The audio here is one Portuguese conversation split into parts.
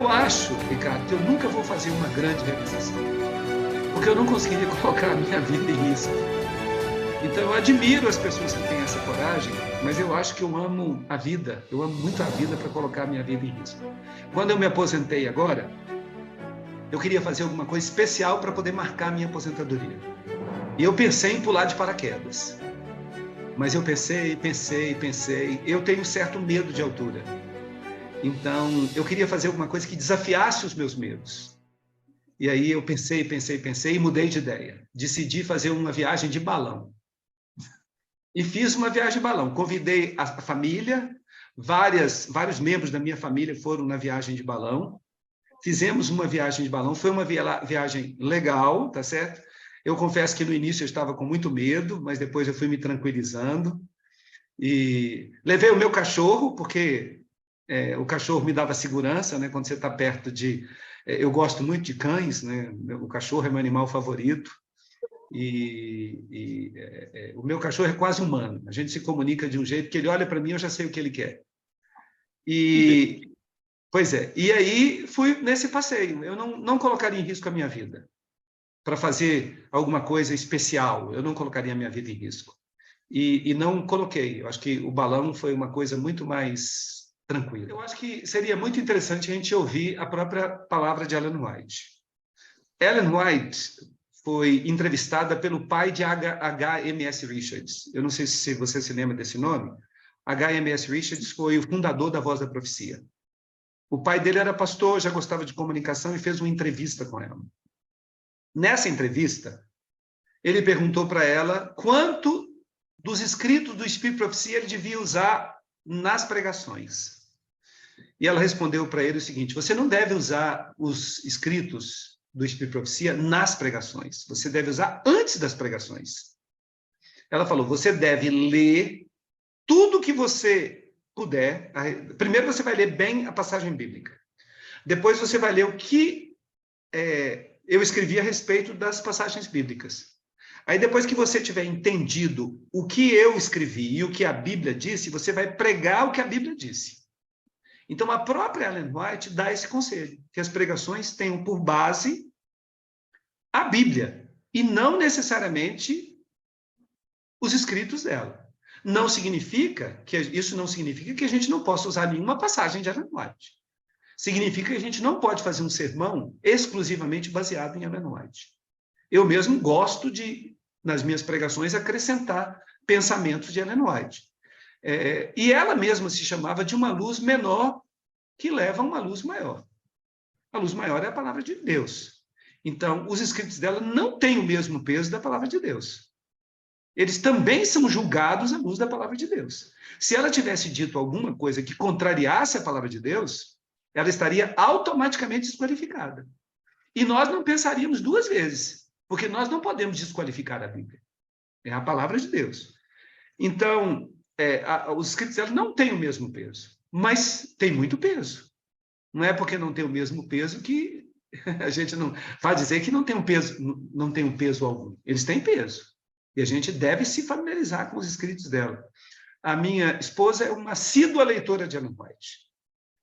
Eu acho, Ricardo, que eu nunca vou fazer uma grande realização, porque eu não conseguiria colocar a minha vida em risco. Então, eu admiro as pessoas que têm essa coragem, mas eu acho que eu amo a vida, eu amo muito a vida para colocar a minha vida em risco. Quando eu me aposentei agora, eu queria fazer alguma coisa especial para poder marcar a minha aposentadoria. E eu pensei em pular de paraquedas. Mas eu pensei. Eu tenho um certo medo de altura. Então, eu queria fazer alguma coisa que desafiasse os meus medos. E aí eu pensei e mudei de ideia. Decidi fazer uma viagem de balão. E fiz uma viagem de balão. Convidei a família, vários membros da minha família foram na viagem de balão. Fizemos uma viagem de balão, foi uma viagem legal, tá certo? Eu confesso que no início eu estava com muito medo, mas depois eu fui me tranquilizando. E levei o meu cachorro, porque o cachorro me dava segurança, né? Quando você está perto de... eu gosto muito de cães, né? O cachorro é meu animal favorito. O meu cachorro é quase humano. A gente se comunica de um jeito que ele olha para mim, eu já sei o que ele quer. Que bem. E, pois é, e aí fui nesse passeio. Eu não colocaria em risco a minha vida para fazer alguma coisa especial. Eu não colocaria a minha vida em risco. E não coloquei. Eu acho que o balão foi uma coisa muito mais tranquila. Eu acho que seria muito interessante a gente ouvir a própria palavra de Ellen White. Ellen White foi entrevistada pelo pai de H.M.S. Richards. Eu não sei se você se lembra desse nome. H.M.S. Richards foi o fundador da Voz da Profecia. O pai dele era pastor, já gostava de comunicação e fez uma entrevista com ela. Nessa entrevista, ele perguntou para ela quanto dos escritos do Espírito de Profecia ele devia usar nas pregações. E ela respondeu para ele o seguinte: você não deve usar os escritos do Espírito de Profecia nas pregações, você deve usar antes das pregações. Ela falou: você deve ler tudo que você puder. Primeiro você vai ler bem a passagem bíblica. Depois você vai ler o que eu escrevi a respeito das passagens bíblicas. Aí depois que você tiver entendido o que eu escrevi e o que a Bíblia disse, você vai pregar o que a Bíblia disse. Então a própria Ellen White dá esse conselho, que as pregações tenham por base a Bíblia e não necessariamente os escritos dela. Isso não significa que a gente não possa usar nenhuma passagem de Ellen White. Significa que a gente não pode fazer um sermão exclusivamente baseado em Ellen White. Eu mesmo gosto de, nas minhas pregações, acrescentar pensamentos de Ellen White. E ela mesma se chamava de uma luz menor que leva a uma luz maior. A luz maior é a palavra de Deus. Então, os escritos dela não têm o mesmo peso da palavra de Deus. Eles também são julgados à luz da palavra de Deus. Se ela tivesse dito alguma coisa que contrariasse a palavra de Deus, ela estaria automaticamente desqualificada. E nós não pensaríamos duas vezes, porque nós não podemos desqualificar a Bíblia. É a palavra de Deus. Então, os escritos dela não têm o mesmo peso, mas tem muito peso. Não é porque não tem o mesmo peso que a gente não vai dizer que não tem um peso, não tem um peso algum. Eles têm peso. E a gente deve se familiarizar com os escritos dela. A minha esposa é uma assídua leitora de Ellen White.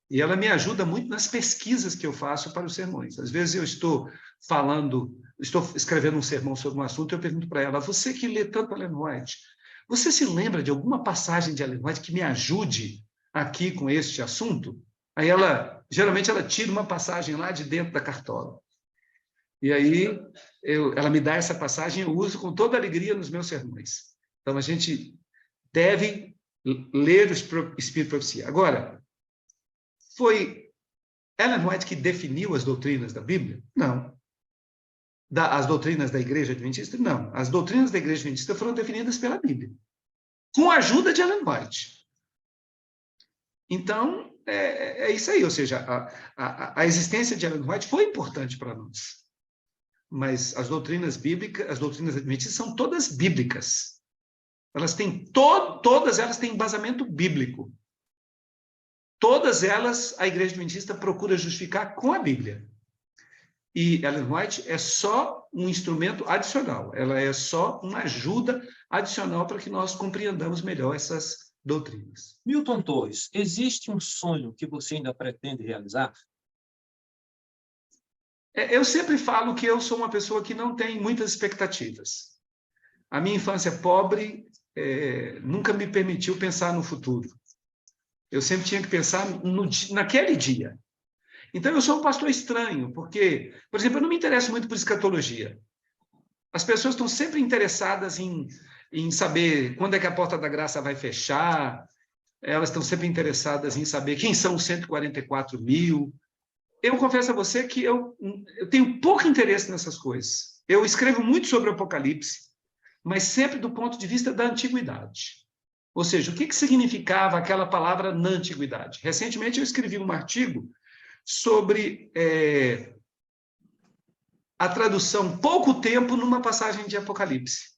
E ela me ajuda muito nas pesquisas que eu faço para os sermões. Às vezes eu estou escrevendo um sermão sobre um assunto, eu pergunto para ela: você que lê tanto Ellen White, você se lembra de alguma passagem de Ellen White que me ajude aqui com este assunto? Aí geralmente ela tira uma passagem lá de dentro da cartola. E aí ela me dá essa passagem, eu uso com toda alegria nos meus sermões. Então a gente deve ler o Espírito de Profecia. Agora, foi Ellen White que definiu as doutrinas da Bíblia? Não. As doutrinas da Igreja Adventista? Não. As doutrinas da Igreja Adventista foram definidas pela Bíblia, com a ajuda de Ellen White. Então, é isso aí. Ou seja, a existência de Ellen White foi importante para nós. Mas as doutrinas bíblicas, as doutrinas adventistas são todas bíblicas. Elas têm todas elas têm embasamento bíblico. Todas elas a Igreja Adventista procura justificar com a Bíblia. E Ellen White é só um instrumento adicional. Ela é só uma ajuda adicional para que nós compreendamos melhor essas doutrinas. Milton Torres, existe um sonho que você ainda pretende realizar? Eu sempre falo que eu sou uma pessoa que não tem muitas expectativas. A minha infância pobre nunca me permitiu pensar no futuro. Eu sempre tinha que pensar naquele dia. Então, eu sou um pastor estranho, porque, por exemplo, eu não me interesso muito por escatologia. As pessoas estão sempre interessadas em saber quando é que a porta da graça vai fechar, elas estão sempre interessadas em saber quem são os 144 mil. Eu confesso a você que eu tenho pouco interesse nessas coisas. Eu escrevo muito sobre o Apocalipse, mas sempre do ponto de vista da antiguidade. Ou seja, o que significava aquela palavra na antiguidade? Recentemente eu escrevi um artigo sobre a tradução pouco tempo numa passagem de Apocalipse.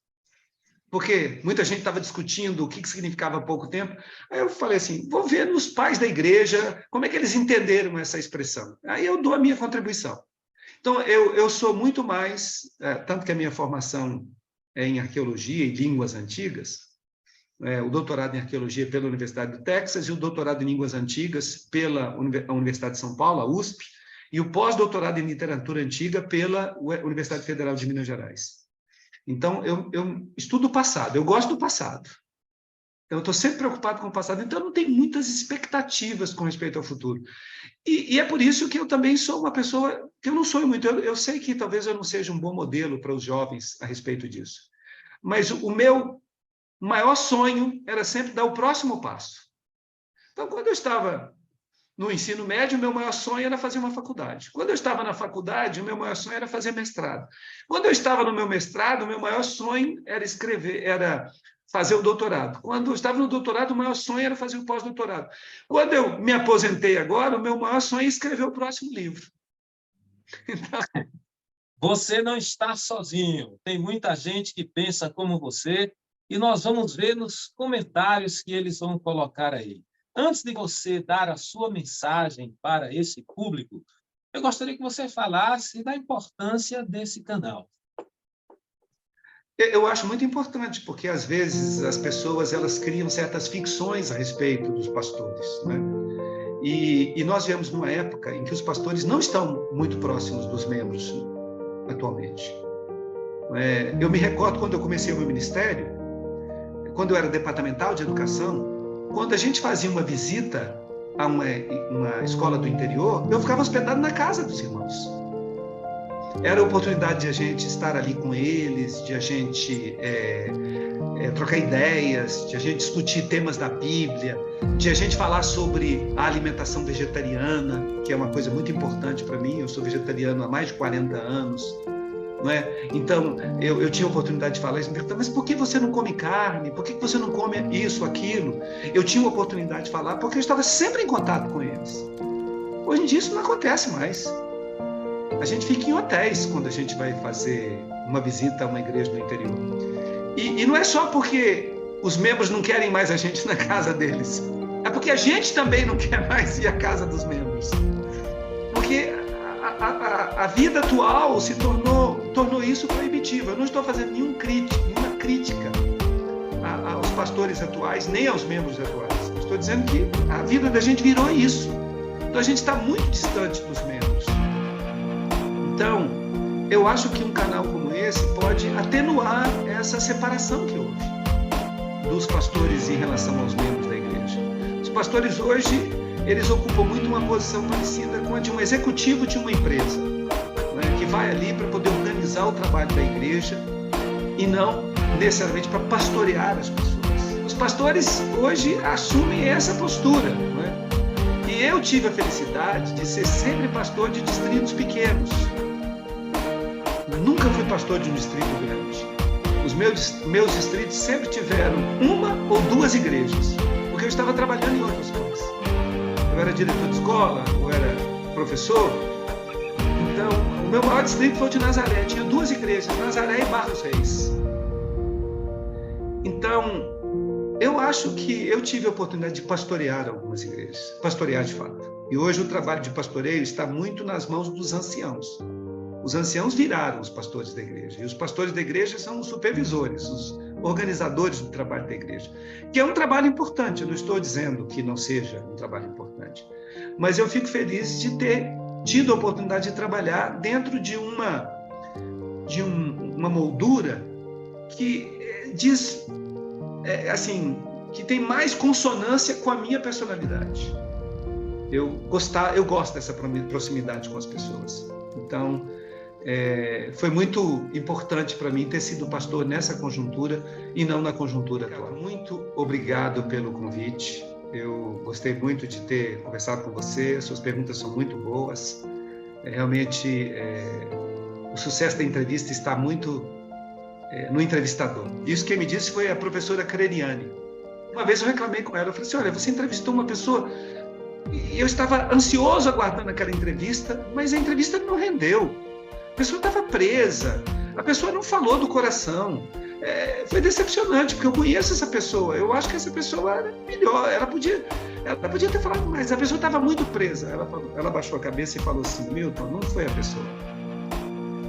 Porque muita gente estava discutindo o que significava pouco tempo. Aí eu falei assim, vou ver nos pais da igreja como é que eles entenderam essa expressão. Aí eu dou a minha contribuição. Então, eu sou muito mais, tanto que a minha formação é em arqueologia e línguas antigas, o doutorado em arqueologia pela Universidade do Texas e o doutorado em línguas antigas pela Universidade de São Paulo, a USP, e o pós-doutorado em literatura antiga pela Universidade Federal de Minas Gerais. Então, eu estudo o passado, eu gosto do passado. Eu estou sempre preocupado com o passado, então eu não tenho muitas expectativas com respeito ao futuro. E é por isso que eu também sou uma pessoa que eu não sonho muito. Eu sei que talvez eu não seja um bom modelo para os jovens a respeito disso. Mas o meu maior sonho era sempre dar o próximo passo. Então, quando eu estava no ensino médio, o meu maior sonho era fazer uma faculdade. Quando eu estava na faculdade, o meu maior sonho era fazer mestrado. Quando eu estava no meu mestrado, o meu maior sonho era fazer o doutorado. Quando eu estava no doutorado, o maior sonho era fazer o pós-doutorado. Quando eu me aposentei agora, o meu maior sonho é escrever o próximo livro. Então... Você não está sozinho. Tem muita gente que pensa como você e nós vamos ver nos comentários que eles vão colocar aí. Antes de você dar a sua mensagem para esse público, eu gostaria que você falasse da importância desse canal. Eu acho muito importante, porque às vezes as pessoas elas criam certas ficções a respeito dos pastores, né? E nós vivemos numa época em que os pastores não estão muito próximos dos membros atualmente. Eu me recordo quando eu comecei o meu ministério, quando eu era departamental de educação, quando a gente fazia uma visita a uma escola do interior, eu ficava hospedado na casa dos irmãos. Era a oportunidade de a gente estar ali com eles, de a gente trocar ideias, de a gente discutir temas da Bíblia, de a gente falar sobre a alimentação vegetariana, que é uma coisa muito importante para mim. Eu sou vegetariano há mais de 40 anos. Não é? Então, eu tinha a oportunidade de falar isso, mas por que você não come carne? Por que você não come isso, aquilo? Eu tinha a oportunidade de falar porque eu estava sempre em contato com eles. Hoje em dia isso não acontece mais. A gente fica em hotéis quando a gente vai fazer uma visita a uma igreja do interior. E não é só porque os membros não querem mais a gente na casa deles. É porque a gente também não quer mais ir à casa dos membros. Porque a vida atual se tornou isso proibitivo. Eu não estou fazendo nenhuma crítica aos pastores atuais, nem aos membros atuais. Eu estou dizendo que a vida da gente virou isso. Então a gente está muito distante dos membros. Então, eu acho que um canal como esse pode atenuar essa separação que houve dos pastores em relação aos membros da igreja. Os pastores hoje, eles ocupam muito uma posição parecida com a de um executivo de uma empresa, né, que vai ali para poder organizar o trabalho da igreja e não necessariamente para pastorear as pessoas. Os pastores hoje assumem essa postura, né? E eu tive a felicidade de ser sempre pastor de distritos pequenos. Nunca fui pastor de um distrito grande. Os meus distritos sempre tiveram uma ou duas igrejas, porque eu estava trabalhando em outras coisas. Eu era diretor de escola, eu era professor. Então, o meu maior distrito foi o de Nazaré. Tinha duas igrejas, Nazaré e Barros Reis. Então, eu acho que eu tive a oportunidade de pastorear algumas igrejas, pastorear de fato. E hoje o trabalho de pastoreio está muito nas mãos dos anciãos. Os anciãos viraram os pastores da igreja, e os pastores da igreja são os supervisores, os organizadores do trabalho da igreja, que é um trabalho importante. Eu não estou dizendo que não seja um trabalho importante, mas eu fico feliz de ter tido a oportunidade de trabalhar dentro de uma moldura que diz, assim, que tem mais consonância com a minha personalidade. Eu gosto dessa proximidade com as pessoas. Então, foi muito importante para mim ter sido pastor nessa conjuntura e não na conjuntura atual. Muito obrigado pelo convite. Eu gostei muito de ter conversado com você. Suas perguntas são muito boas. Realmente, o sucesso da entrevista está muito no entrevistador. Isso quem me disse foi a professora Creriani. Uma vez eu reclamei com ela. Eu falei assim, olha, você entrevistou uma pessoa e eu estava ansioso aguardando aquela entrevista, mas a entrevista não rendeu. A pessoa estava presa, a pessoa não falou do coração. Foi decepcionante, porque eu conheço essa pessoa. Eu acho que essa pessoa era melhor, ela podia ter falado mais. A pessoa estava muito presa. Ela baixou a cabeça e falou assim, Milton, não foi a pessoa.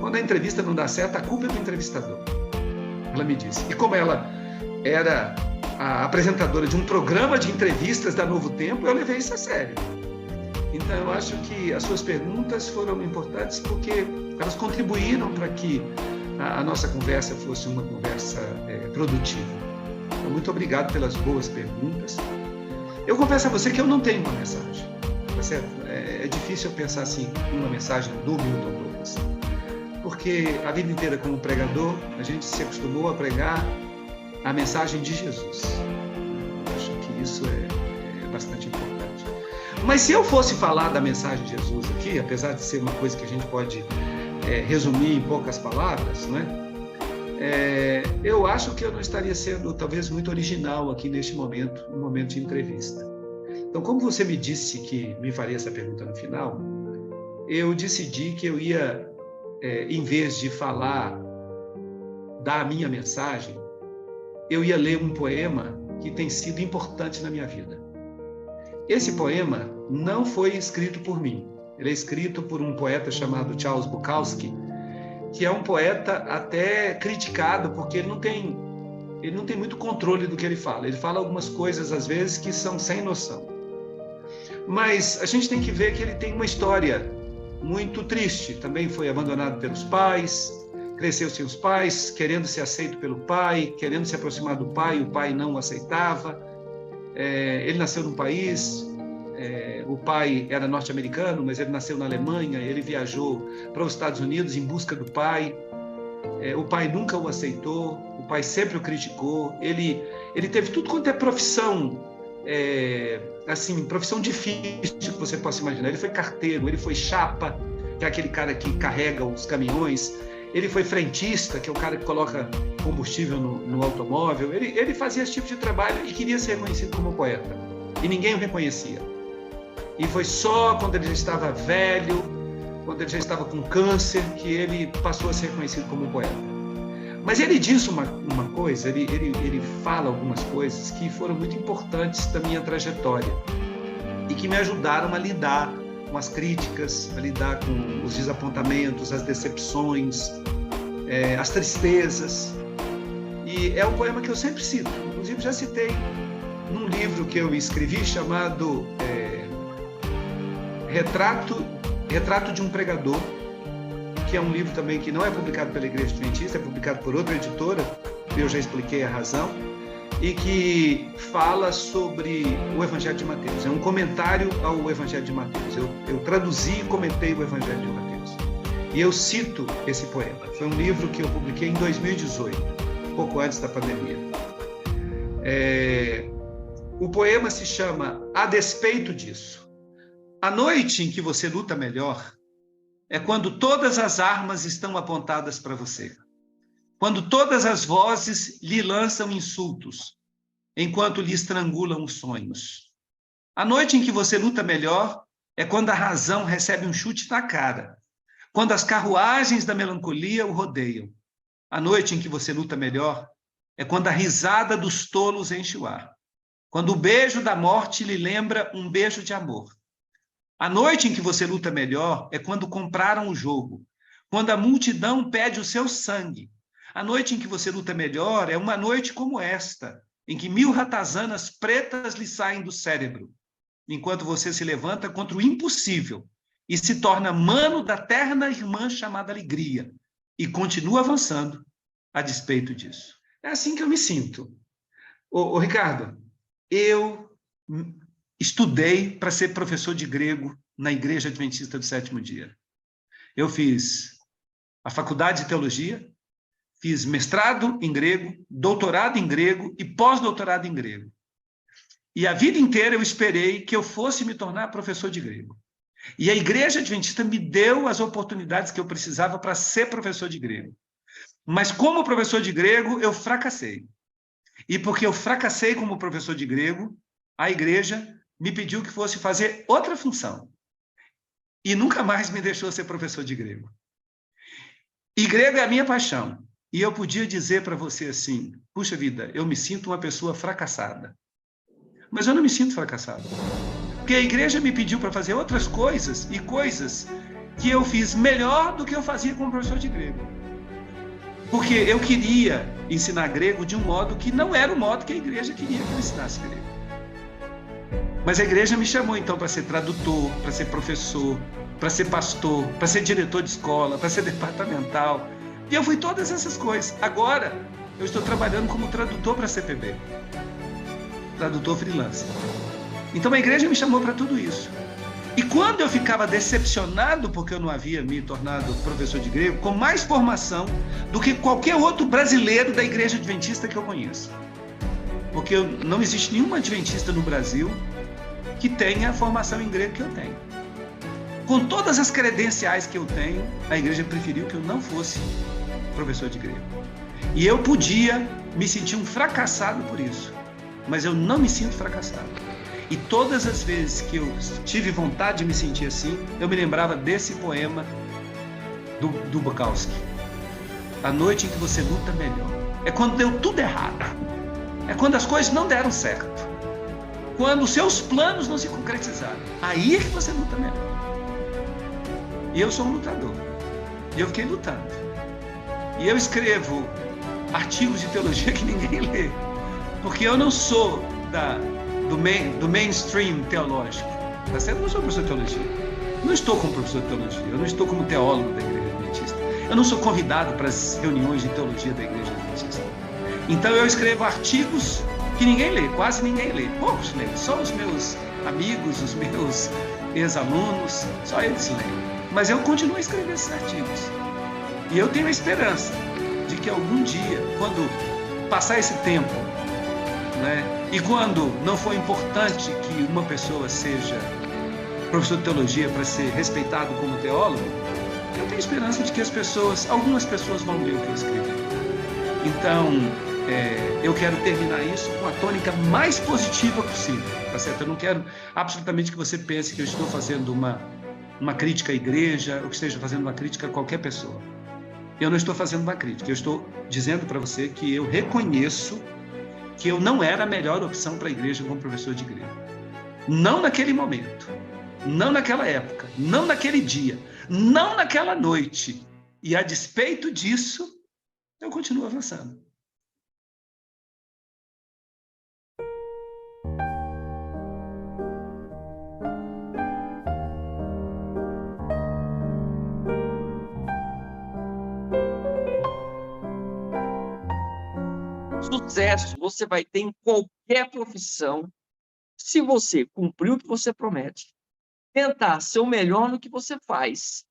Quando a entrevista não dá certo, a culpa é do entrevistador. Ela me disse. E como ela era a apresentadora de um programa de entrevistas da Novo Tempo, eu levei isso a sério. Então, eu acho que as suas perguntas foram importantes porque elas contribuíram para que a nossa conversa fosse uma conversa produtiva. Então, muito obrigado pelas boas perguntas. Eu confesso a você que eu não tenho uma mensagem, tá certo? É difícil eu pensar assim, uma mensagem do Milton Douglas, porque a vida inteira como pregador, a gente se acostumou a pregar a mensagem de Jesus. Eu acho que isso é bastante importante. Mas se eu fosse falar da mensagem de Jesus aqui, apesar de ser uma coisa que a gente pode resumir em poucas palavras, né? Eu acho que eu não estaria sendo talvez muito original aqui neste momento, no momento de entrevista. Então, como você me disse que me faria essa pergunta no final, eu decidi que eu ia, em vez de falar da minha mensagem, eu ia ler um poema que tem sido importante na minha vida. Esse poema não foi escrito por mim. Ele é escrito por um poeta chamado Charles Bukowski, que é um poeta até criticado, porque ele não tem muito controle do que ele fala. Ele fala algumas coisas, às vezes, que são sem noção. Mas a gente tem que ver que ele tem uma história muito triste. Também foi abandonado pelos pais, cresceu sem os pais, querendo ser aceito pelo pai, querendo se aproximar do pai, o pai não o aceitava. Ele nasceu num país, o pai era norte-americano, mas ele nasceu na Alemanha, ele viajou para os Estados Unidos em busca do pai. O pai nunca o aceitou, o pai sempre o criticou. Ele teve tudo quanto é profissão, assim, profissão difícil que você possa imaginar. Ele foi carteiro, ele foi chapa, que é aquele cara que carrega os caminhões. Ele foi frentista, que é o cara que coloca combustível no automóvel. Ele fazia esse tipo de trabalho e queria ser reconhecido como poeta. E ninguém o reconhecia. E foi só quando ele já estava velho, quando ele já estava com câncer, que ele passou a ser reconhecido como poeta. Mas ele diz uma coisa, ele fala algumas coisas que foram muito importantes da minha trajetória e que me ajudaram a lidar com as críticas, a lidar com os desapontamentos, as decepções, as tristezas. E é um poema que eu sempre cito, inclusive já citei num livro que eu escrevi chamado Retrato de um Pregador, que é um livro também que não é publicado pela Igreja Adventista, é publicado por outra editora, eu já expliquei a razão, e que fala sobre o Evangelho de Mateus. É um comentário ao Evangelho de Mateus. Eu traduzi e comentei o Evangelho de Mateus. E eu cito esse poema. Foi um livro que eu publiquei em 2018, pouco antes da pandemia. O poema se chama A Despeito Disso. A noite em que você luta melhor é quando todas as armas estão apontadas para você. Quando todas as vozes lhe lançam insultos, enquanto lhe estrangulam os sonhos. A noite em que você luta melhor é quando a razão recebe um chute na cara, quando as carruagens da melancolia o rodeiam. A noite em que você luta melhor é quando a risada dos tolos enche o ar, quando o beijo da morte lhe lembra um beijo de amor. A noite em que você luta melhor é quando compraram o jogo, quando a multidão pede o seu sangue. A noite em que você luta melhor é uma noite como esta, em que 1000 ratazanas pretas lhe saem do cérebro, enquanto você se levanta contra o impossível e se torna mano da terna irmã chamada alegria, e continua avançando a despeito disso. É assim que eu me sinto. Ô, Ricardo, eu estudei para ser professor de grego na Igreja Adventista do Sétimo Dia. Eu fiz a faculdade de teologia, fiz mestrado em grego, doutorado em grego e pós-doutorado em grego. E a vida inteira eu esperei que eu fosse me tornar professor de grego. E a Igreja Adventista me deu as oportunidades que eu precisava para ser professor de grego. Mas como professor de grego, eu fracassei. E porque eu fracassei como professor de grego, a igreja me pediu que fosse fazer outra função. E nunca mais me deixou ser professor de grego. E grego é a minha paixão. E eu podia dizer para você assim, puxa vida, eu me sinto uma pessoa fracassada. Mas eu não me sinto fracassado. Porque a igreja me pediu para fazer outras coisas, e coisas que eu fiz melhor do que eu fazia como professor de grego. Porque eu queria ensinar grego de um modo que não era o modo que a igreja queria que eu ensinasse grego. Mas a igreja me chamou, então, para ser tradutor, para ser professor, para ser pastor, para ser diretor de escola, para ser departamental. E eu fui todas essas coisas. Agora, eu estou trabalhando como tradutor para a CPB. Tradutor freelancer. Então, a igreja me chamou para tudo isso. E quando eu ficava decepcionado porque eu não havia me tornado professor de grego, com mais formação do que qualquer outro brasileiro da Igreja Adventista que eu conheço. Porque não existe nenhum adventista no Brasil que tenha a formação em grego que eu tenho. Com todas as credenciais que eu tenho, a igreja preferiu que eu não fosse professor de grego. E eu podia me sentir um fracassado por isso, mas eu não me sinto fracassado. E todas as vezes que eu tive vontade de me sentir assim, eu me lembrava desse poema do Bukowski. A noite em que você luta melhor. É quando deu tudo errado. É quando as coisas não deram certo. Quando os seus planos não se concretizaram. Aí é que você luta melhor. E eu sou um lutador. E eu fiquei lutando. E eu escrevo artigos de teologia que ninguém lê. Porque eu não sou do mainstream teológico. Eu não sou professor de teologia. Eu não estou como professor de teologia. Eu não estou como teólogo da Igreja Adventista. Eu não sou convidado para as reuniões de teologia da Igreja Adventista. Então eu escrevo artigos que ninguém lê, quase ninguém lê. Poucos leem. Só os meus amigos, os meus ex-alunos, só eles leem. Mas eu continuo a escrever esses artigos. E eu tenho a esperança de que algum dia, quando passar esse tempo, né, e quando não for importante que uma pessoa seja professor de teologia para ser respeitado como teólogo, eu tenho esperança de que algumas pessoas vão ler o que eu escrevi. Então, eu quero terminar isso com a tônica mais positiva possível, tá certo? Eu não quero absolutamente que você pense que eu estou fazendo uma crítica à igreja ou que esteja fazendo uma crítica a qualquer pessoa. Eu não estou fazendo uma crítica, eu estou dizendo para você que eu reconheço que eu não era a melhor opção para a igreja como professor de grego. Não naquele momento, não naquela época, não naquele dia, não naquela noite. E a despeito disso, eu continuo avançando. Sucesso você vai ter em qualquer profissão se você cumprir o que você promete, tentar ser o melhor no que você faz,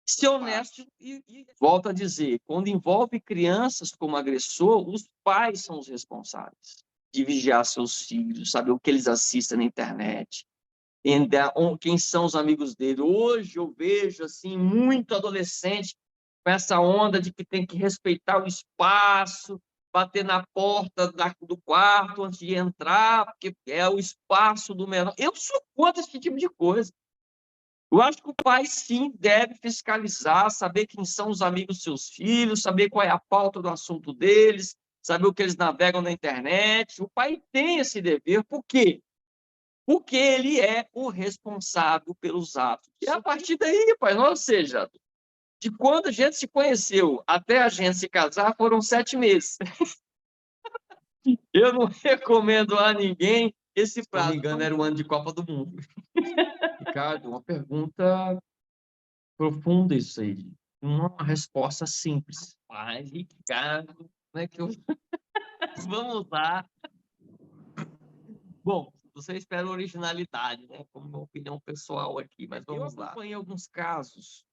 ser honesto e volto a dizer, quando envolve crianças como agressor, os pais são os responsáveis de vigiar seus filhos, saber o que eles assistem na internet, quem são os amigos dele. Hoje eu vejo assim muito adolescente com essa onda de que tem que respeitar o espaço, bater na porta do quarto antes de entrar, porque é o espaço do menor. Eu sou contra esse tipo de coisa. Eu acho que o pai, sim, deve fiscalizar, saber quem são os amigos dos seus filhos, saber qual é a pauta do assunto deles, saber o que eles navegam na internet. O pai tem esse dever. Por quê? Porque ele é o responsável pelos atos. E a partir daí, pai, ou seja, de quando a gente se conheceu até a gente se casar, foram 7 meses. Eu não recomendo a ninguém esse prazo. Se não me engano, era o ano de Copa do Mundo. Ricardo, uma pergunta Profunda isso aí. Uma resposta simples. Pai, Ricardo, como é que eu... Vamos lá. Bom, você espera originalidade, né? Como uma opinião pessoal aqui, mas vamos lá. Eu acompanhei alguns casos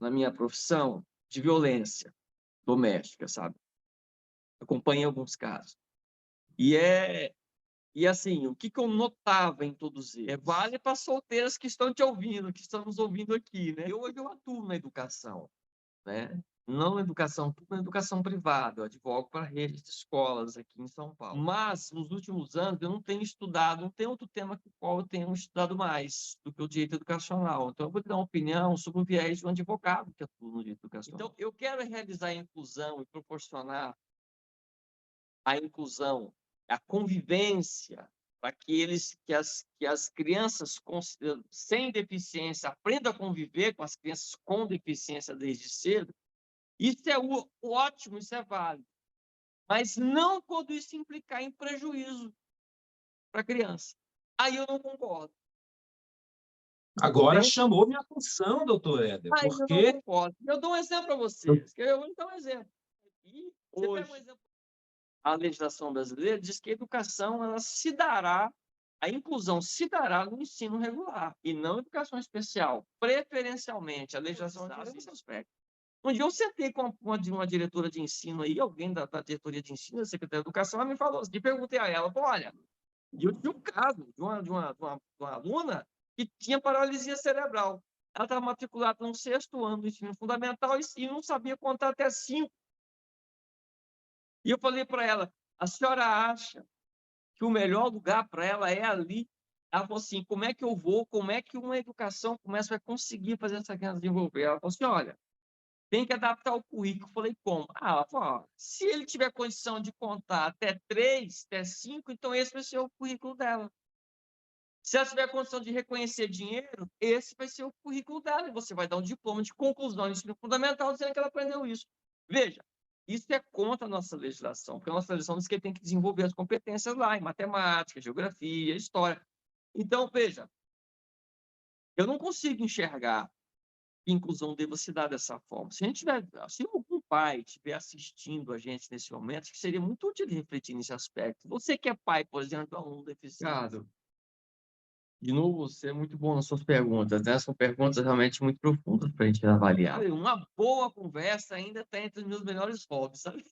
na minha profissão de violência doméstica, sabe? Acompanhei alguns casos. E assim, o que eu notava em todos eles? Vale para solteiras que estão te ouvindo, que estão nos ouvindo aqui, né? Hoje eu atuo na educação, né? Não na educação pública, na educação privada. Eu advogo para redes de escolas aqui em São Paulo. Mas, nos últimos anos, eu não tenho estudado, não tem outro tema com o qual eu tenho estudado mais do que o direito educacional. Então, eu vou dar uma opinião sobre o viés de um advogado que atua no direito educacional. Então, eu quero realizar a inclusão e proporcionar a inclusão, a convivência, para que as crianças sem deficiência aprendam a conviver com as crianças com deficiência desde cedo. Isso é ótimo, isso é válido. Mas não quando isso implicar em prejuízo para a criança. Aí eu não concordo. Agora chamou minha atenção, doutor Éder, Aí eu porque... não concordo. Eu dou um exemplo para vocês. Eu vou dar um exemplo. E você pega um exemplo. A legislação brasileira diz que a educação ela se dará, a inclusão se dará no ensino regular e não educação especial, preferencialmente. A legislação diz nesse aspecto. Um dia eu sentei com uma diretora de ensino aí, alguém da diretoria de ensino, da Secretaria de Educação, ela me falou, e perguntei a ela, olha, eu tinha um caso de uma aluna que tinha paralisia cerebral. Ela estava matriculada no 6º ano do ensino fundamental e não sabia contar até 5. E eu falei para ela, a senhora acha que o melhor lugar para ela é ali? Ela falou assim, como é que eu vou, como é que uma educação vai conseguir fazer essa criança desenvolver? Ela falou assim, olha, tem que adaptar o currículo. Eu falei, como? Ela falou, ó, se ele tiver condição de contar até 3, até 5, então esse vai ser o currículo dela. Se ela tiver condição de reconhecer dinheiro, esse vai ser o currículo dela. E você vai dar um diploma de conclusão de ensino fundamental dizendo que ela aprendeu isso. Veja, isso é contra a nossa legislação, porque a nossa legislação diz que ele tem que desenvolver as competências lá, em matemática, geografia, história. Então, veja, eu não consigo enxergar que a inclusão deva se dar dessa forma. Se a gente tiver, se algum pai estiver assistindo a gente nesse momento, acho que seria muito útil de refletir nesse aspecto. Você que é pai, por exemplo, de um aluno deficiente. De novo, você é muito bom nas suas perguntas, né? São perguntas realmente muito profundas para a gente avaliar. Uma boa conversa ainda está entre os meus melhores hobbies, sabe?